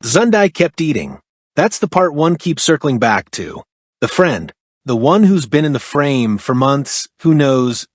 Zundai kept eating. That's the part one keeps circling back to. The friend. The one who's been in the frame for months, who knows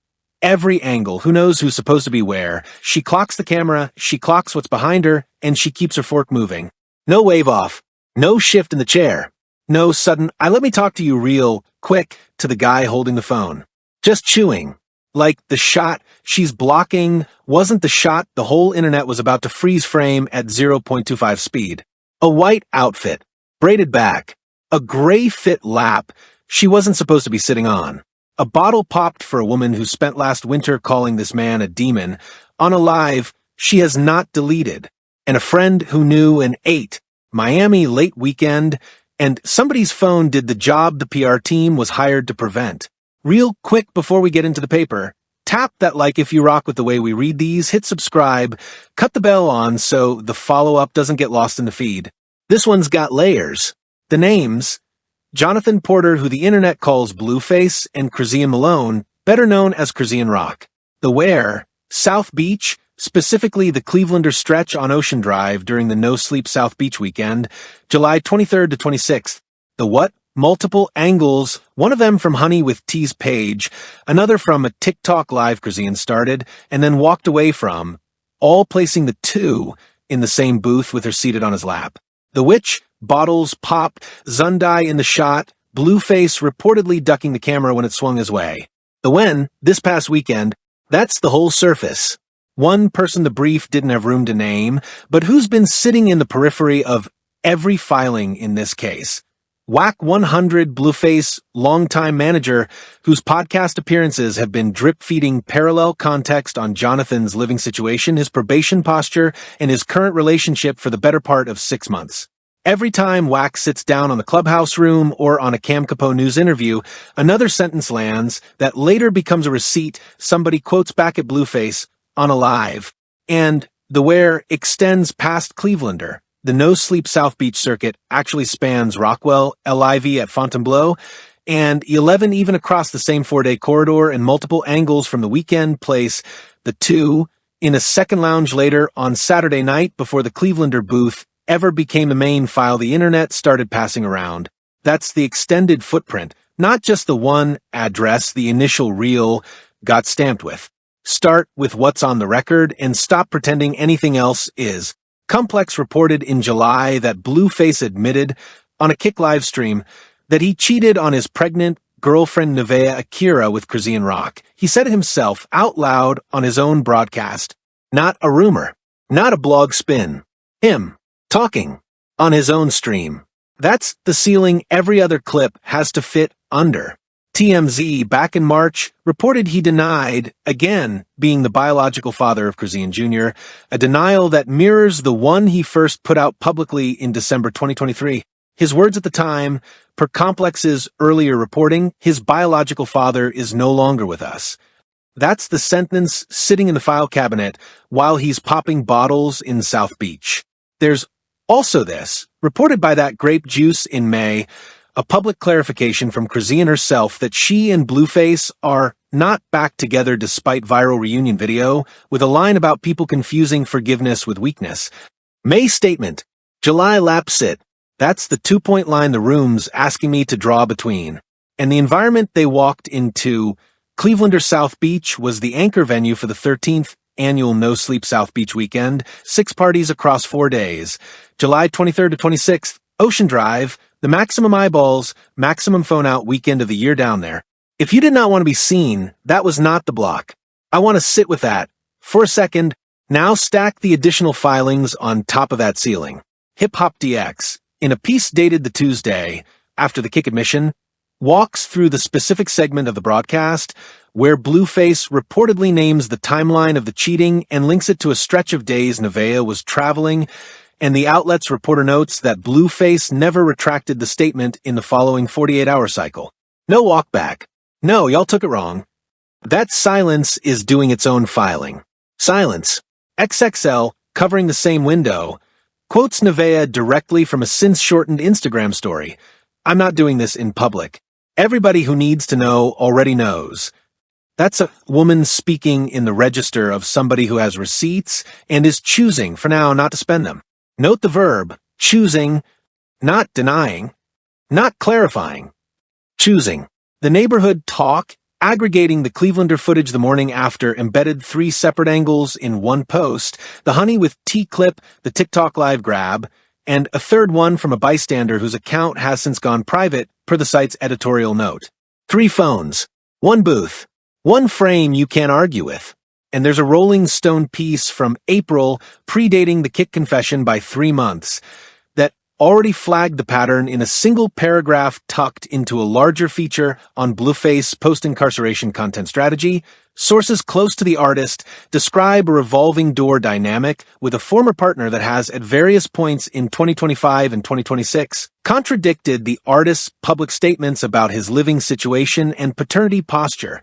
every angle, who knows who's supposed to be where. She clocks the camera, she clocks what's behind her, and she keeps her fork moving. No wave off. No shift in the chair. No sudden, let me talk to you real quick to the guy holding the phone. Just chewing. Like the shot she's blocking wasn't the shot the whole internet was about to freeze frame at 0.25 speed. A white outfit. Braided back. A gray fit lap she wasn't supposed to be sitting on. A bottle popped for a woman who spent last winter calling this man a demon on a live she has not deleted. And a friend who knew and ate. Miami late weekend, and somebody's phone did the job the PR team was hired to prevent. Real quick before we get into the paper, tap that like if you rock with the way we read these, hit subscribe, cut the bell on so the follow-up doesn't get lost in the feed. This one's got layers. The names, Jonathan Porter, who the internet calls Blueface, and Chrisean Malone, better known as Chrisean Rock. The where, South Beach, specifically the Clevelander stretch on Ocean Drive during the No Sleep South Beach weekend, July 23rd to 26th. The what? Multiple angles, one of them from Honey with T's page, another from a TikTok live Chrisean started and then walked away from, all placing the two in the same booth with her seated on his lap. The which, bottles pop, Zundai in the shot, Blueface reportedly ducking the camera when it swung his way. The when, this past weekend, that's the whole surface. One person the brief didn't have room to name, but who's been sitting in the periphery of every filing in this case? Whack 100 Blueface, longtime manager, whose podcast appearances have been drip-feeding parallel context on Jonathan's living situation, his probation posture, and his current relationship for the better part of 6 months. Every time Whack sits down on the clubhouse room or on a Cam Capo News interview, another sentence lands that later becomes a receipt somebody quotes back at Blueface on a live, and the where extends past Clevelander. The No Sleep South Beach circuit actually spans Rockwell, LIV at Fontainebleau, and 11 even across the same 4-day corridor and multiple angles from the weekend place, the two, in a second lounge later on Saturday night before the Clevelander booth ever became the main file the internet started passing around. That's the extended footprint, not just the one address the initial reel got stamped with. Start with what's on the record and stop pretending anything else is. Complex reported in July that Blueface admitted on a Kick live stream that he cheated on his pregnant girlfriend Nevaeh Akira with Chrisean Rock. He said it himself out loud on his own broadcast. Not a rumor. Not a blog spin. Him. Talking. On his own stream. That's the ceiling every other clip has to fit under. TMZ, back in March, reported he denied, again, being the biological father of Chrisean Jr., a denial that mirrors the one he first put out publicly in December 2023. His words at the time, per Complex's earlier reporting, his biological father is no longer with us. That's the sentence sitting in the file cabinet while he's popping bottles in South Beach. There's also this, reported by that Grape Juice in May, a public clarification from Chrisean herself that she and Blueface are not back together despite viral reunion video, with a line about people confusing forgiveness with weakness. May statement, July lap sit. That's the 2-point line the room's asking me to draw between. And the environment they walked into, Clevelander South Beach, was the anchor venue for the 13th annual No Sleep South Beach weekend, 6 parties across 4 days. July 23rd to 26th, Ocean Drive, the maximum eyeballs, maximum phone out weekend of the year down there. If you did not want to be seen, that was not the block. I want to sit with that for a second. Now stack the additional filings on top of that ceiling. HipHopDX, in a piece dated the Tuesday after the Kick admission, walks through the specific segment of the broadcast where Blueface reportedly names the timeline of the cheating and links it to a stretch of days Nevaeh was traveling, and the outlet's reporter notes that Blueface never retracted the statement in the following 48-hour cycle. No walk back. No, y'all took it wrong. That silence is doing its own filing. Silence. XXL, covering the same window, quotes Nevaeh directly from a since-shortened Instagram story. I'm not doing this in public. Everybody who needs to know already knows. That's a woman speaking in the register of somebody who has receipts and is choosing, for now, not to spend them. Note the verb, Choosing, not denying, not clarifying. Choosing. The neighborhood talk, aggregating the Clevelander footage the morning after, embedded 3 separate angles in one post, the honey with T-clip, the TikTok live grab, and a third one from a bystander whose account has since gone private, per the site's editorial note. 3 phones, 1 booth, 1 frame you can't argue with. And there's a Rolling Stone piece from April, predating the Kick confession by 3 months, that already flagged the pattern in a single paragraph tucked into a larger feature on Blueface post-incarceration content strategy. Sources close to the artist describe a revolving door dynamic with a former partner that has, at various points in 2025 and 2026, contradicted the artist's public statements about his living situation and paternity posture.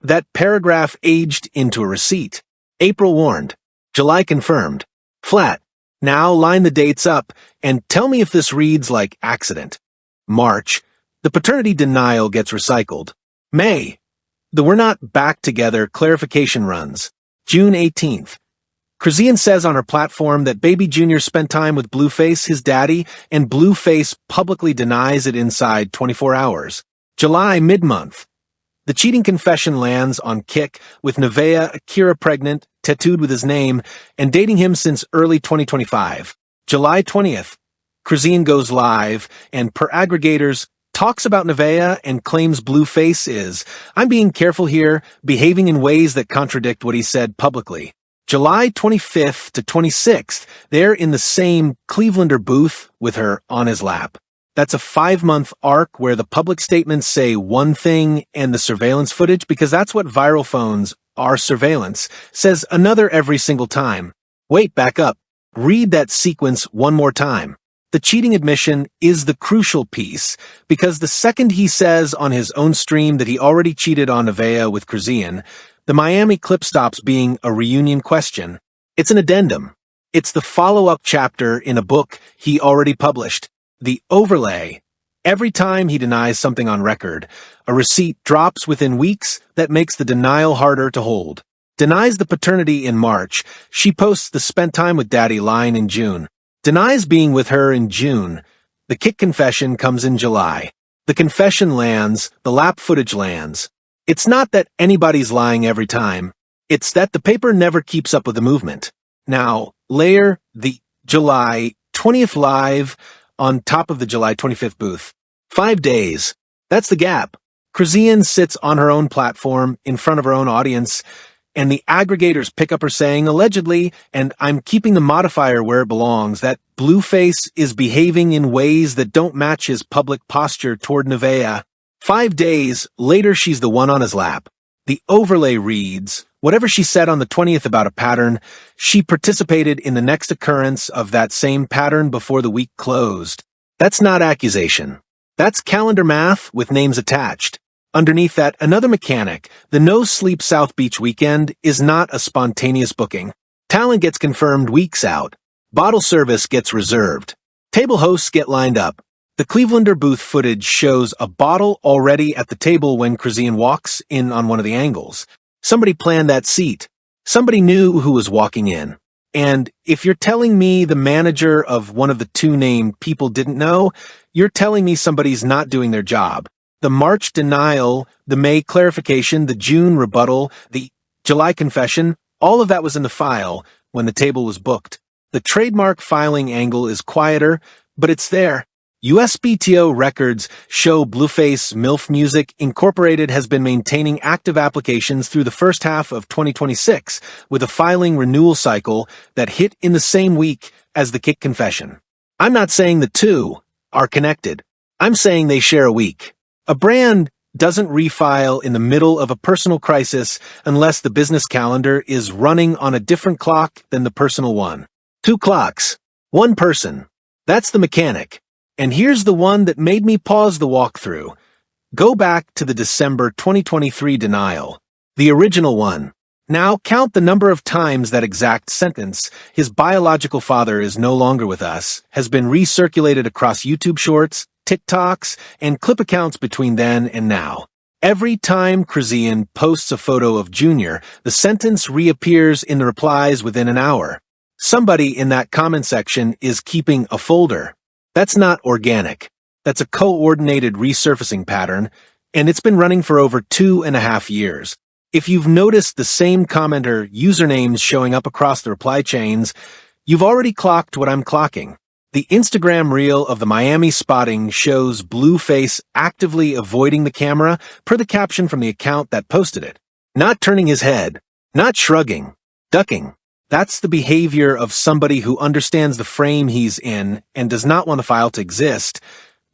That paragraph aged into a receipt. April warned. July confirmed. Flat. Now line the dates up and tell me if this reads like accident. March. The paternity denial gets recycled. May. The we're not back together clarification runs. June 18th. Chrisean says on her platform that Baby Jr. spent time with Blueface, his daddy, and Blueface publicly denies it inside 24 hours. July mid-month. The cheating confession lands on Kick, with Nevaeh Akira pregnant, tattooed with his name, and dating him since early 2025. July 20th. Chrisean goes live, and per aggregators, talks about Nevaeh and claims Blueface is, I'm being careful here, behaving in ways that contradict what he said publicly. July 25th to 26th, they're in the same Clevelander booth with her on his lap. That's a 5-month arc where the public statements say one thing and the surveillance footage, because that's what viral phones are, surveillance, says another every single time. Wait, back up. Read that sequence one more time. The cheating admission is the crucial piece, because the second he says on his own stream that he already cheated on Nevaeh with Chrisean, the Miami clip stops being a reunion question. It's an addendum. It's the follow-up chapter in a book he already published. The overlay. Every time he denies something on record, a receipt drops within weeks that makes the denial harder to hold. Denies the paternity in March. She posts the spent time with daddy line in June. Denies being with her in June. The Kick confession comes in July. The confession lands, the lap footage lands. It's not that anybody's lying every time. It's that the paper never keeps up with the movement. Now, layer the July 20th live on top of the July 25th booth. 5 days. That's the gap. Chrisean sits on her own platform, in front of her own audience, and the aggregators pick up her saying, allegedly, and I'm keeping the modifier where it belongs, that Blueface is behaving in ways that don't match his public posture toward Nevaeh. 5 days later, she's the one on his lap. The overlay reads, whatever she said on the 20th about a pattern, she participated in the next occurrence of that same pattern before the week closed. That's not accusation. That's calendar math with names attached. Underneath that, another mechanic. The No Sleep South Beach weekend is not a spontaneous booking. Talent gets confirmed weeks out. Bottle service gets reserved. Table hosts get lined up. The Clevelander booth footage shows a bottle already at the table when Chrisean walks in on one of the angles. Somebody planned that seat. Somebody knew who was walking in. And if you're telling me the manager of one of the 2 named people didn't know, you're telling me somebody's not doing their job. The March denial, the May clarification, the June rebuttal, the July confession, all of that was in the file when the table was booked. The trademark filing angle is quieter, but it's there. USPTO records show Blueface MILF Music Incorporated has been maintaining active applications through the first half of 2026, with a filing renewal cycle that hit in the same week as the Kick confession. I'm not saying the 2 are connected. I'm saying they share a week. A brand doesn't refile in the middle of a personal crisis unless the business calendar is running on a different clock than the personal one. 2 clocks. 1 person. That's the mechanic. And here's the one that made me pause the walkthrough. Go back to the December 2023 denial. The original one. Now count the number of times that exact sentence, his biological father is no longer with us, has been recirculated across YouTube Shorts, TikToks, and clip accounts between then and now. Every time Chrisean posts a photo of Junior, the sentence reappears in the replies within an hour. Somebody in that comment section is keeping a folder. That's not organic. That's a coordinated resurfacing pattern, and it's been running for over 2.5 years. If you've noticed the same commenter usernames showing up across the reply chains, you've already clocked what I'm clocking. The Instagram reel of the Miami spotting shows Blueface actively avoiding the camera per the caption from the account that posted it. Not turning his head, not shrugging, ducking. That's the behavior of somebody who understands the frame he's in and does not want the file to exist,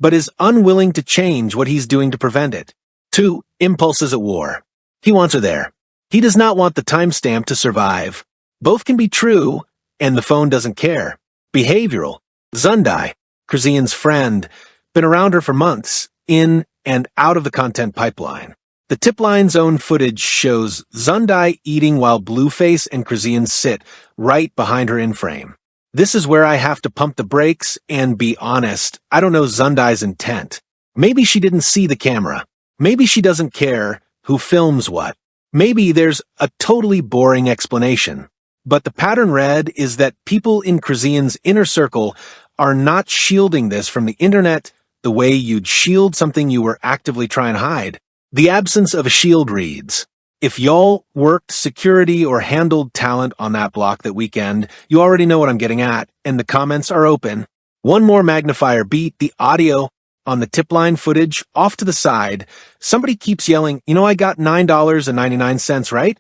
but is unwilling to change what he's doing to prevent it. 2 impulses at war. He wants her there. He does not want the timestamp to survive. Both can be true, and the phone doesn't care. Behavioral. Zundai, Chrisean's friend, been around her for months, in and out of the content pipeline. The tip line's own footage shows Zundai eating while Blueface and Chrisean sit right behind her in frame. This is where I have to pump the brakes and be honest, I don't know Zundai's intent. Maybe she didn't see the camera. Maybe she doesn't care who films what. Maybe there's a totally boring explanation. But the pattern read is that people in Chrisean's inner circle are not shielding this from the internet the way you'd shield something you were actively trying to hide. The absence of a shield reads, if y'all worked security or handled talent on that block that weekend, you already know what I'm getting at, and the comments are open. One more magnifier beat, the audio on the tip line footage off to the side. Somebody keeps yelling, I got $9.99, right?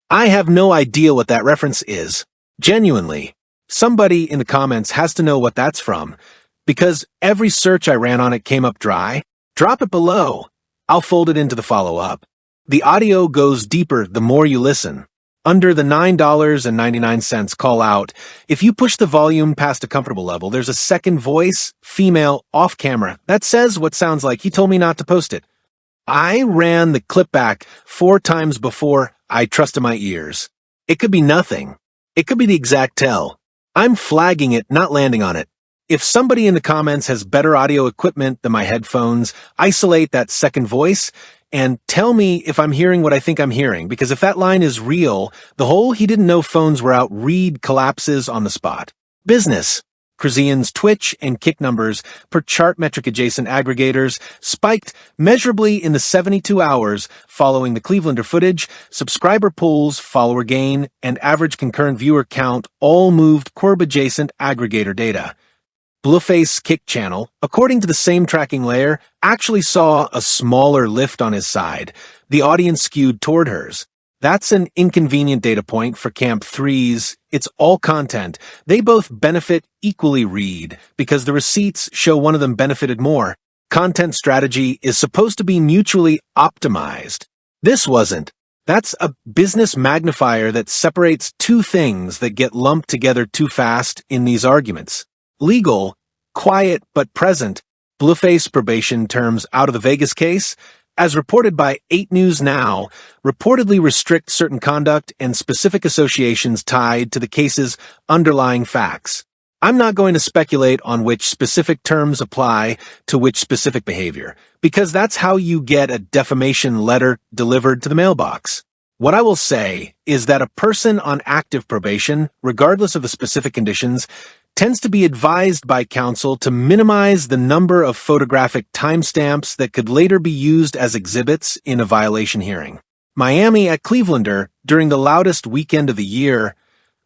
I have no idea what that reference is. Genuinely. Somebody in the comments has to know what that's from, because every search I ran on it came up dry. Drop it below. I'll fold it into the follow-up. The audio goes deeper the more you listen. Under the $9.99 call out, if you push the volume past a comfortable level, there's a second voice, female, off-camera, that says what sounds like he told me not to post it. I ran the clip back 4 times before I trusted my ears. It could be nothing. It could be the exact tell. I'm flagging it, not landing on it. If somebody in the comments has better audio equipment than my headphones, isolate that second voice and tell me if I'm hearing what I think I'm hearing, because if that line is real, the whole he didn't know phones were out read collapses on the spot. Business. Chrisean's Twitch and Kick numbers per chart metric adjacent aggregators spiked measurably in the 72 hours following the Clevelander footage. Subscriber polls, follower gain, and average concurrent viewer count all moved Corb adjacent aggregator data. Blueface Kick channel, according to the same tracking layer, actually saw a smaller lift on his side. The audience skewed toward hers. That's an inconvenient data point for Camp 3's. It's all content. They both benefit equally read, because the receipts show one of them benefited more. Content strategy is supposed to be mutually optimized. This wasn't. That's a business magnifier that separates 2 things that get lumped together too fast in these arguments. Legal, quiet but present, Blueface probation terms out of the Vegas case, as reported by 8 News Now, reportedly restrict certain conduct and specific associations tied to the case's underlying facts. I'm not going to speculate on which specific terms apply to which specific behavior, because that's how you get a defamation letter delivered to the mailbox. What I will say is that a person on active probation, regardless of the specific conditions, tends to be advised by counsel to minimize the number of photographic timestamps that could later be used as exhibits in a violation hearing. Miami at Clevelander, during the loudest weekend of the year,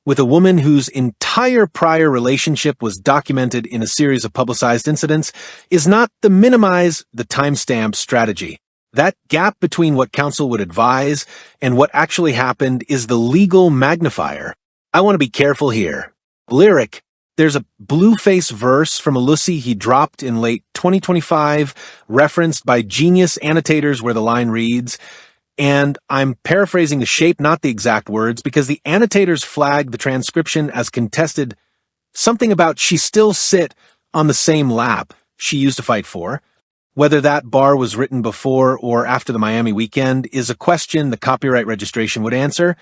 with a woman whose entire prior relationship was documented in a series of publicized incidents, is not the minimize the timestamp strategy. That gap between what counsel would advise and what actually happened is the legal magnifier. I want to be careful here. Lyric. There's a Blueface verse from a Lucy he dropped in late 2025, referenced by genius annotators where the line reads, and I'm paraphrasing the shape, not the exact words, because the annotators flagged the transcription as contested, something about she still sit on the same lap she used to fight for. Whether that bar was written before or after the Miami weekend is a question the copyright registration would answer,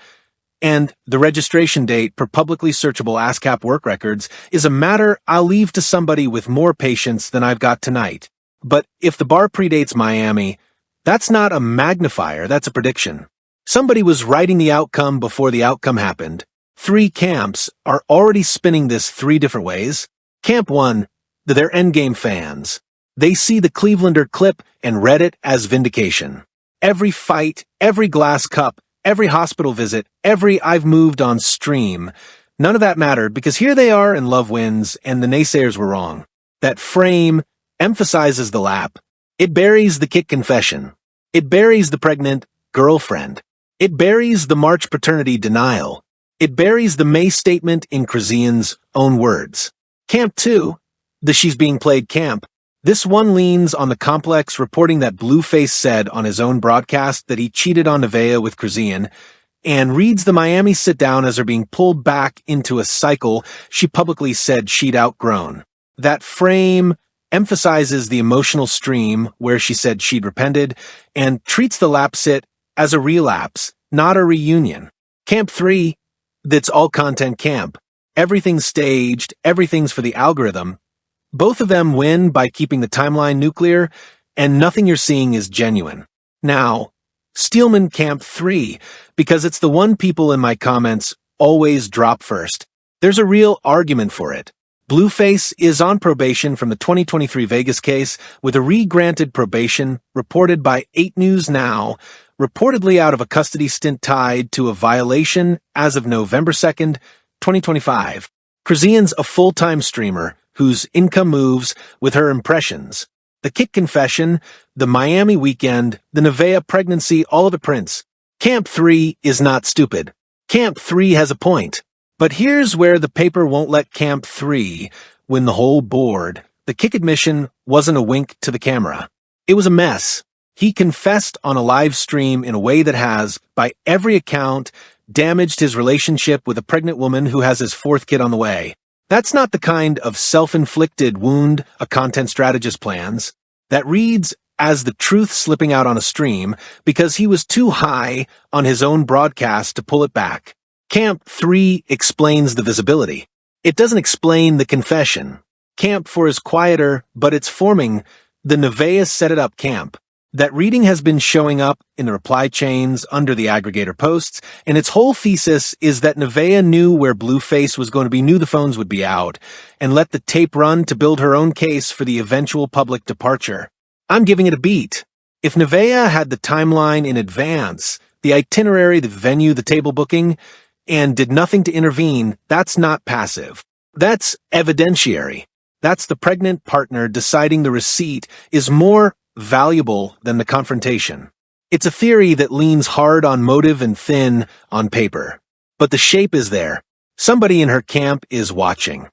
and the registration date per publicly searchable ASCAP work records is a matter I'll leave to somebody with more patience than I've got tonight. But if the bar predates Miami, that's not a magnifier, that's a prediction. Somebody was writing the outcome before the outcome happened. Three camps are already spinning this three different ways. Camp 1, they're endgame fans. They see the Clevelander clip and read it as vindication. Every fight, every glass cup, every hospital visit, every I've moved on stream, none of that mattered because here they are and love wins and the naysayers were wrong. That frame emphasizes the lap. It buries the kick confession. It buries the pregnant girlfriend. It buries the March paternity denial. It buries the May statement in Chrisean's own words. Camp 2, the she's being played camp. This one leans on the complex reporting that Blueface said on his own broadcast that he cheated on Nevaeh with Chrisean, and reads the Miami sit-down as her being pulled back into a cycle she publicly said she'd outgrown. That frame emphasizes the emotional stream where she said she'd repented, and treats the lap sit as a relapse, not a reunion. Camp 3, that's all content camp. Everything's staged, everything's for the algorithm. Both of them win by keeping the timeline nuclear, and nothing you're seeing is genuine. Now, Steelman Camp 3, because it's the one people in my comments always drop first. There's a real argument for it. Blueface is on probation from the 2023 Vegas case with a re-granted probation reported by 8 News Now, reportedly out of a custody stint tied to a violation as of November 2nd, 2025. Chrisean's a full-time streamer whose income moves with her impressions. The kick confession, the Miami weekend, the Nevaeh pregnancy, all of it prints. Camp 3 is not stupid. Camp 3 has a point. But here's where the paper won't let Camp 3 win the whole board. The kick admission wasn't a wink to the camera. It was a mess. He confessed on a live stream in a way that has, by every account, damaged his relationship with a pregnant woman who has his 4th kid on the way. That's not the kind of self-inflicted wound a content strategist plans. That reads as the truth slipping out on a stream because he was too high on his own broadcast to pull it back. Camp 3 explains the visibility. It doesn't explain the confession. Camp 4 is quieter, but it's forming the Nevaeh set it up camp. That reading has been showing up in the reply chains under the aggregator posts, and its whole thesis is that Nevaeh knew where Blueface was going to be, knew the phones would be out, and let the tape run to build her own case for the eventual public departure. I'm giving it a beat. If Nevaeh had the timeline in advance, the itinerary, the venue, the table booking, and did nothing to intervene, that's not passive. That's evidentiary. That's the pregnant partner deciding the receipt is more valuable than the confrontation. It's a theory that leans hard on motive and thin on paper. But the shape is there. Somebody in her camp is watching.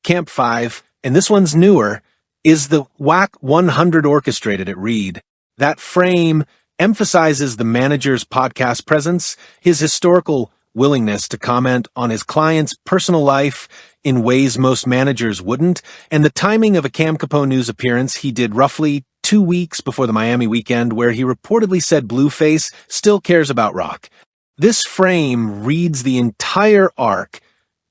Camp 5, and this one's newer, is the WAC 100 orchestrated at Reed. That frame emphasizes the manager's podcast presence, his historical willingness to comment on his client's personal life in ways most managers wouldn't, and the timing of a Cam Capone news appearance he did roughly 2 weeks before the Miami weekend where he reportedly said Blueface still cares about rock. This frame reads the entire arc,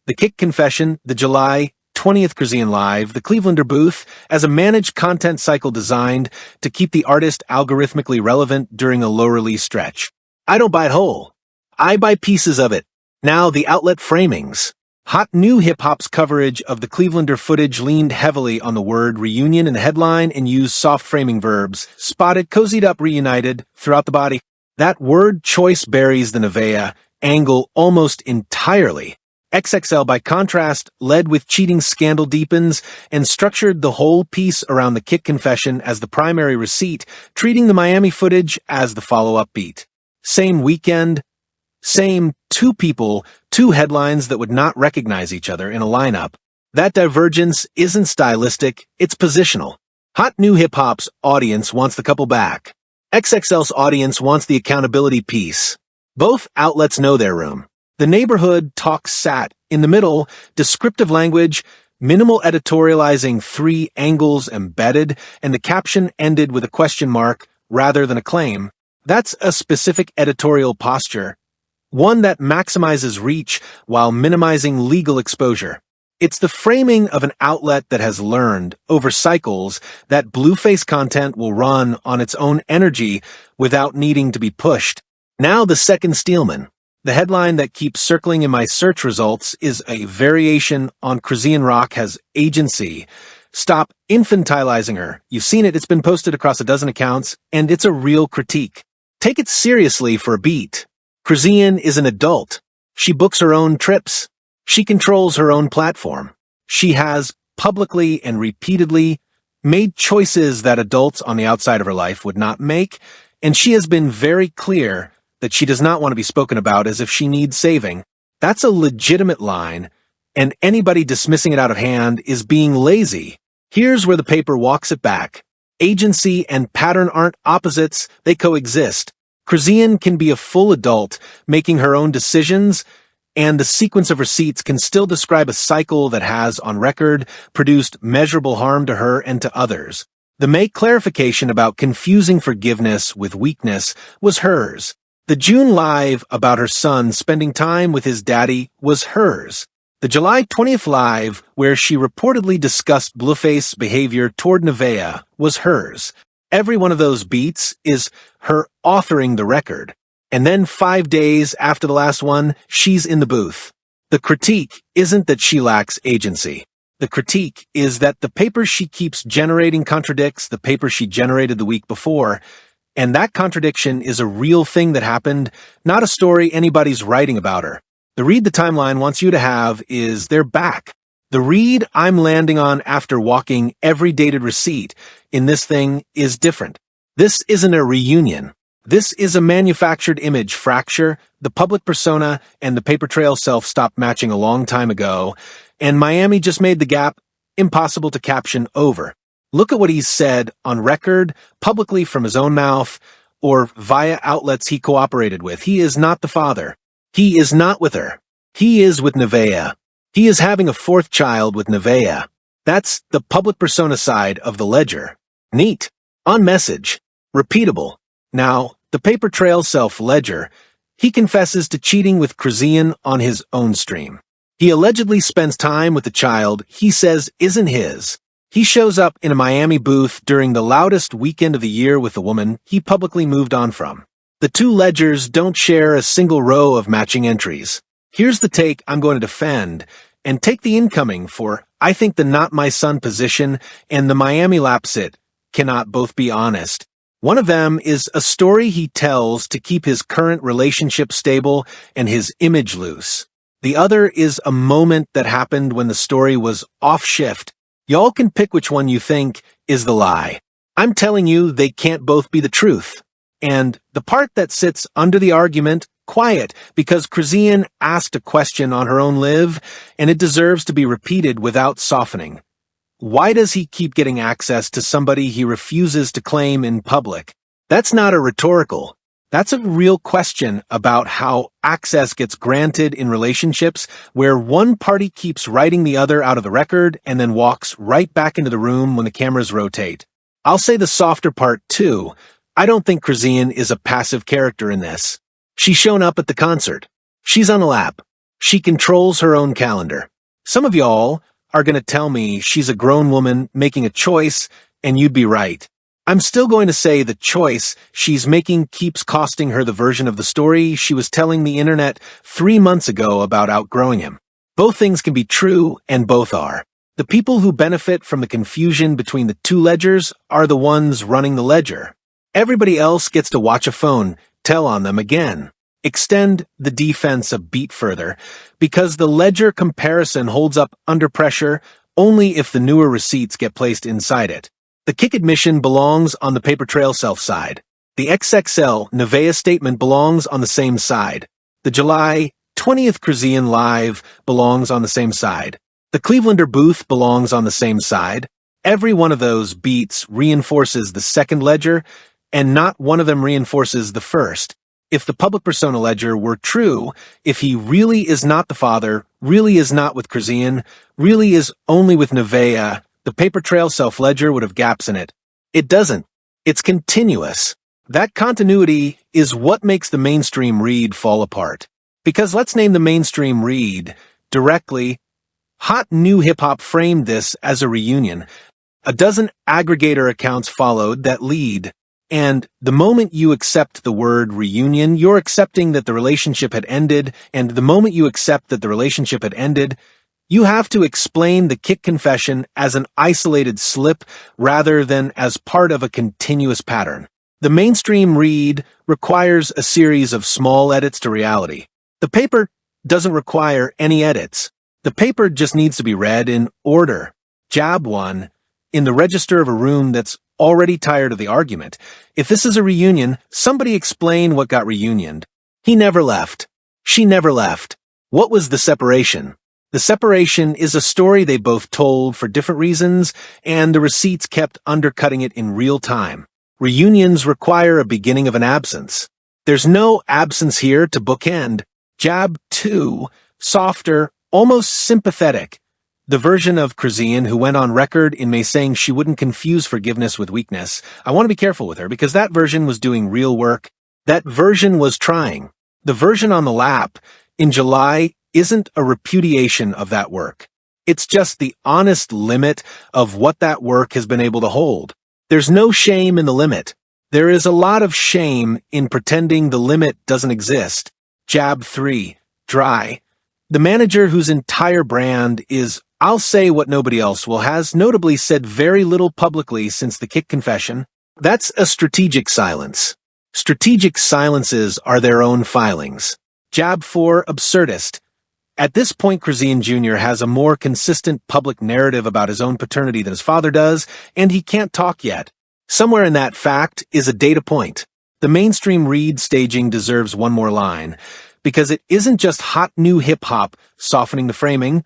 the kick confession, the July 20th Chrisean Live, the Clevelander booth, as a managed content cycle designed to keep the artist algorithmically relevant during a low-release stretch. I don't buy it whole. I buy pieces of it. Now the outlet framings. Hot New Hip Hop's coverage of the Clevelander footage leaned heavily on the word reunion in the headline and used soft framing verbs, spotted, cozied up, reunited, throughout the body. That word choice buries the Nevaeh angle almost entirely. XXL, by contrast, led with cheating scandal deepens and structured the whole piece around the kick confession as the primary receipt, treating the Miami footage as the follow-up beat. Same weekend, same two people, two headlines that would not recognize each other in a lineup. That divergence isn't stylistic, it's positional. Hot New Hip Hop's audience wants the couple back. XXL's audience wants the accountability piece. Both outlets know their room. The neighborhood talk sat in the middle, descriptive language, minimal editorializing, 3 angles embedded, and the caption ended with a question mark rather than a claim. That's a specific editorial posture. One that maximizes reach while minimizing legal exposure. It's the framing of an outlet that has learned, over cycles, that Blueface content will run on its own energy without needing to be pushed. Now the second Steelman. The headline that keeps circling in my search results is a variation on Chrisean Rock has agency. Stop infantilizing her. You've seen it, it's been posted across a dozen accounts, and it's a real critique. Take it seriously for a beat. Chrisean is an adult. She books her own trips. She controls her own platform. She has publicly and repeatedly made choices that adults on the outside of her life would not make, and she has been very clear that she does not want to be spoken about as if she needs saving. That's a legitimate line, and anybody dismissing it out of hand is being lazy. Here's where the paper walks it back. Agency and pattern aren't opposites, they coexist. Chrisean can be a full adult, making her own decisions, and the sequence of receipts can still describe a cycle that has, on record, produced measurable harm to her and to others. The May clarification about confusing forgiveness with weakness was hers. The June live about her son spending time with his daddy was hers. The July 20th live, where she reportedly discussed Blueface's behavior toward Nevaeh, was hers. Every one of those beats is her authoring the record. And then 5 days after the last one, she's in the booth. The critique isn't that she lacks agency. The critique is that the paper she keeps generating contradicts the paper she generated the week before, and that contradiction is a real thing that happened, not a story anybody's writing about her. The read the timeline wants you to have is they're back. The read I'm landing on after walking every dated receipt in this thing is different. This isn't a reunion. This is a manufactured image fracture. The public persona and the paper trail self stopped matching a long time ago, and Miami just made the gap impossible to caption over. Look at what he's said on record, publicly from his own mouth, or via outlets he cooperated with. He is not the father. He is not with her. He is with Nevaeh. He is having a fourth child with Nevaeh. That's the public persona side of the ledger. Neat. On message. Repeatable. Now, the paper trail self-ledger, he confesses to cheating with Chrisean on his own stream. He allegedly spends time with the child he says isn't his. He shows up in a Miami booth during the loudest weekend of the year with a woman he publicly moved on from. The two ledgers don't share a single row of matching entries. Here's the take I'm going to defend, and take the incoming for I think the not my son position and the Miami lapsit cannot both be honest. One of them is a story he tells to keep his current relationship stable and his image loose. The other is a moment that happened when the story was off shift. Y'all can pick which one you think is the lie. I'm telling you they can't both be the truth. And the part that sits under the argument, quiet, because Chrisean asked a question on her own live, and it deserves to be repeated without softening. Why does he keep getting access to somebody he refuses to claim in public? That's not a rhetorical. That's a real question about how access gets granted in relationships where one party keeps writing the other out of the record and then walks right back into the room when the cameras rotate. I'll say the softer part too. I don't think Chrisean is a passive character in this. She's shown up at the concert. She's on the lap. She controls her own calendar. Some of y'all are going to tell me she's a grown woman making a choice, and you'd be right. I'm still going to say the choice she's making keeps costing her the version of the story she was telling the internet 3 months ago about outgrowing him. Both things can be true, and both are. The people who benefit from the confusion between the two ledgers are the ones running the ledger. Everybody else gets to watch a phone tell on them again. Extend the defense a beat further, because the ledger comparison holds up under pressure only if the newer receipts get placed inside it. The kick admission belongs on the paper trail self side. The XXL Nevaeh statement belongs on the same side. The July 20th Chrisean live belongs on the same side. The Clevelander booth belongs on the same side. Every one of those beats reinforces the second ledger, and not one of them reinforces the first. If the public persona ledger were true, if he really is not the father, really is not with Chrisean, really is only with Nevaeh, the paper trail self-ledger would have gaps in it. It doesn't. It's continuous. That continuity is what makes the mainstream read fall apart. Because let's name the mainstream read directly. Hot New Hip Hop framed this as a reunion. A dozen aggregator accounts followed that lead. And the moment you accept the word reunion, you're accepting that the relationship had ended, and the moment you accept that the relationship had ended, you have to explain the kick confession as an isolated slip rather than as part of a continuous pattern. The mainstream read requires a series of small edits to reality. The paper doesn't require any edits. The paper just needs to be read in order. Jab 1. In the register of a room that's already tired of the argument. If this is a reunion, somebody explain what got reunioned. He never left. She never left. What was the separation? The separation is a story they both told for different reasons, and the receipts kept undercutting it in real time. Reunions require a beginning of an absence. There's no absence here to bookend. Jab 2, softer, almost sympathetic. The version of Chrisean who went on record in May saying she wouldn't confuse forgiveness with weakness. I want to be careful with her because that version was doing real work. That version was trying. The version on the lap in July isn't a repudiation of that work. It's just the honest limit of what that work has been able to hold. There's no shame in the limit. There is a lot of shame in pretending the limit doesn't exist. Jab 3, dry. The manager whose entire brand is "I'll say what nobody else will" has notably said very little publicly since the kick confession. That's a strategic silence. Strategic silences are their own filings. Jab 4, absurdist. At this point, Chrisean Jr. has a more consistent public narrative about his own paternity than his father does, and he can't talk yet. Somewhere in that fact is a data point. The mainstream read staging deserves one more line, because it isn't just hot new hip-hop softening the framing.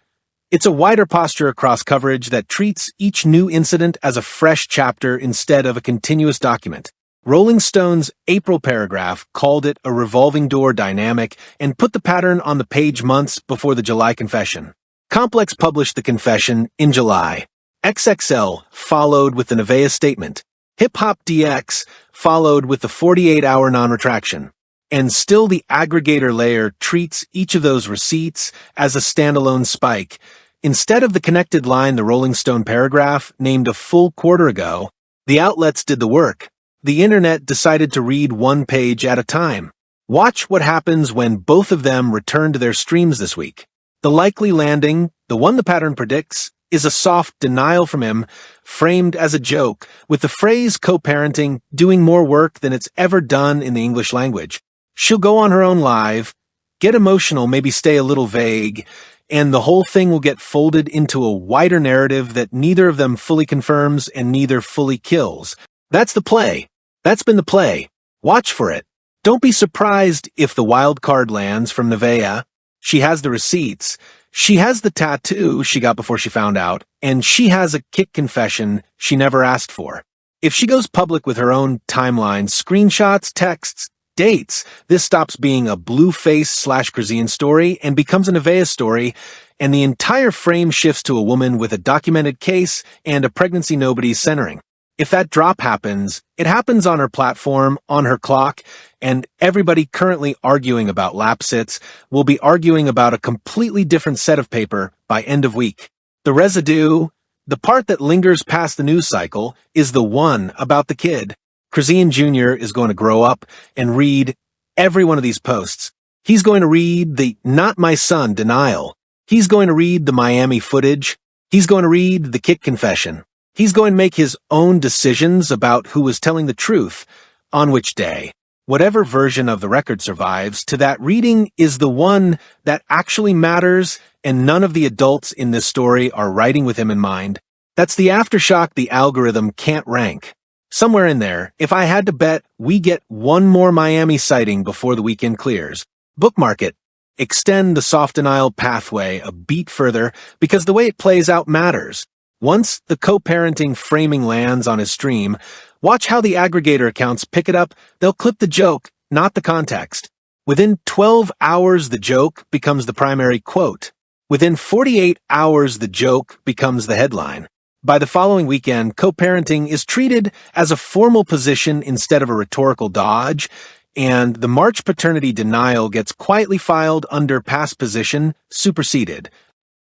It's a wider posture across coverage that treats each new incident as a fresh chapter instead of a continuous document. Rolling Stone's April paragraph called it a revolving door dynamic and put the pattern on the page months before the July confession. Complex published the confession in July. XXL followed with the Nevaeh statement. HipHopDX followed with the 48-hour non-retraction. And still the aggregator layer treats each of those receipts as a standalone spike. Instead of the connected line the Rolling Stone paragraph named a full quarter ago, the outlets did the work. The internet decided to read one page at a time. Watch what happens when both of them return to their streams this week. The likely landing, the one the pattern predicts, is a soft denial from him, framed as a joke, with the phrase co-parenting doing more work than it's ever done in the English language. She'll go on her own live, get emotional, maybe stay a little vague, and the whole thing will get folded into a wider narrative that neither of them fully confirms and neither fully kills. That's the play. That's been the play. Watch for it. Don't be surprised if the wild card lands from Nevaeh. She has the receipts. She has the tattoo she got before she found out, and she has a kick confession she never asked for. If she goes public with her own timeline, screenshots, texts, dates, this stops being a Blueface/Chrisean story and becomes a Nevaeh story, and the entire frame shifts to a woman with a documented case and a pregnancy nobody's centering. If that drop happens, it happens on her platform, on her clock, and everybody currently arguing about lap sits will be arguing about a completely different set of paper by end of week. The residue, the part that lingers past the news cycle, is the one about the kid. Chrisean Jr. is going to grow up and read every one of these posts. He's going to read the "not my son" denial. He's going to read the Miami footage. He's going to read the kick confession. He's going to make his own decisions about who was telling the truth, on which day. Whatever version of the record survives, to that reading is the one that actually matters, and none of the adults in this story are writing with him in mind. That's the aftershock the algorithm can't rank. Somewhere in there, if I had to bet, we get one more Miami sighting before the weekend clears. Bookmark it. Extend the soft denial pathway a beat further, because the way it plays out matters. Once the co-parenting framing lands on his stream, watch how the aggregator accounts pick it up. They'll clip the joke, not the context. Within 12 hours, the joke becomes the primary quote. Within 48 hours, the joke becomes the headline. By the following weekend, co-parenting is treated as a formal position instead of a rhetorical dodge, and the March paternity denial gets quietly filed under past position, superseded.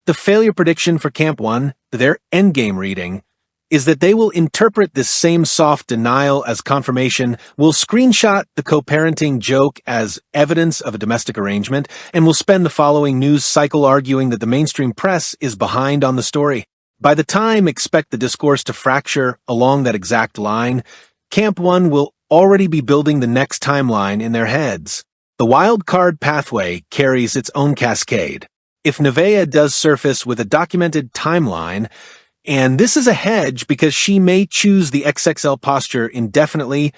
The failure prediction for Camp 1, their endgame reading, is that they will interpret this same soft denial as confirmation, will screenshot the co-parenting joke as evidence of a domestic arrangement, and will spend the following news cycle arguing that the mainstream press is behind on the story. By the time expect the discourse to fracture along that exact line, Camp 1 will already be building the next timeline in their heads. The wild card pathway carries its own cascade. If Nevaeh does surface with a documented timeline, and this is a hedge because she may choose the XXL posture indefinitely,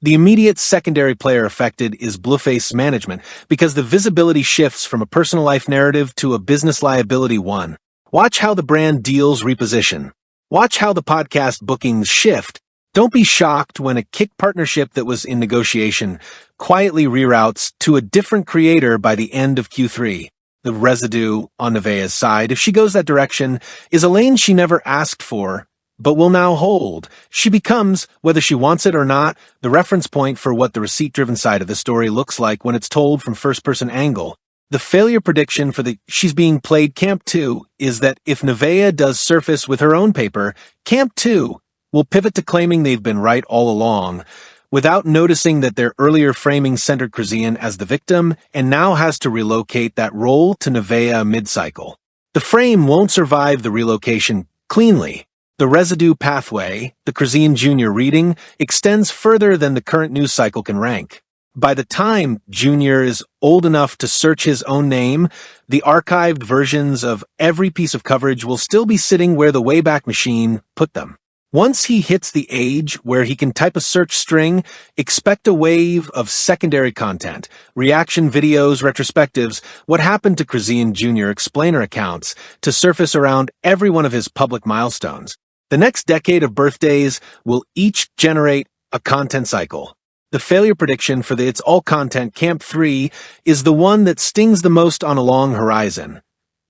the immediate secondary player affected is Blueface management because the visibility shifts from a personal life narrative to a business liability one. Watch how the brand deals reposition. Watch how the podcast bookings shift. Don't be shocked when a Kick partnership that was in negotiation quietly reroutes to a different creator by the end of Q3. The residue on Nevaeh's side, if she goes that direction, is a lane she never asked for, but will now hold. She becomes, whether she wants it or not, the reference point for what the receipt-driven side of the story looks like when it's told from first-person angle. The failure prediction for the She's Being Played Camp 2 is that if Nevaeh does surface with her own paper, Camp 2 will pivot to claiming they've been right all along, without noticing that their earlier framing centered Chrisean as the victim and now has to relocate that role to Nevaeh mid-cycle. The frame won't survive the relocation cleanly. The residue pathway, the Chrisean Jr. reading, extends further than the current news cycle can rank. By the time Jr. is old enough to search his own name, the archived versions of every piece of coverage will still be sitting where the Wayback Machine put them. Once he hits the age where he can type a search string, expect a wave of secondary content, reaction videos, retrospectives, what happened to Chrisean Jr. explainer accounts, to surface around every one of his public milestones. The next decade of birthdays will each generate a content cycle. The failure prediction for the It's All Content Camp 3 is the one that stings the most on a long horizon.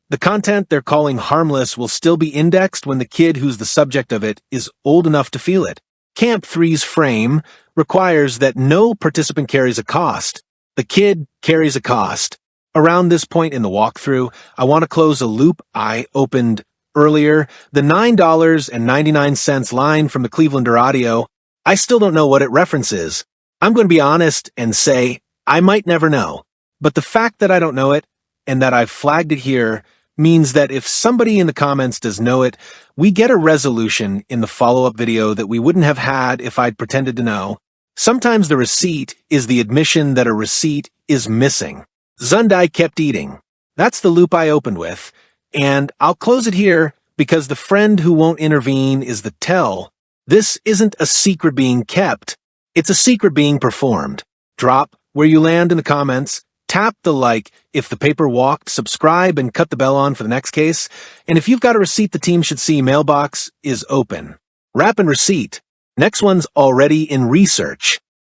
The content they're calling harmless will still be indexed when the kid who's the subject of it is old enough to feel it. Camp 3's frame requires that no participant carries a cost. The kid carries a cost. Around this point in the walkthrough, I want to close a loop I opened earlier. The $9.99 line from the Clevelander audio, I still don't know what it references. I'm going to be honest and say I might never know. But the fact that I don't know it and that I've flagged it here means that if somebody in the comments does know it, we get a resolution in the follow-up video that we wouldn't have had if I'd pretended to know. Sometimes the receipt is the admission that a receipt is missing. Zundai kept eating. That's the loop I opened with, and I'll close it here because the friend who won't intervene is the tell. This isn't a secret being kept. It's a secret being performed. Drop where you land in the comments. Tap the like if the paper walked, subscribe, and cut the bell on for the next case. And if you've got a receipt the team should see, mailbox is open. Wrap and receipt. Next one's already in research.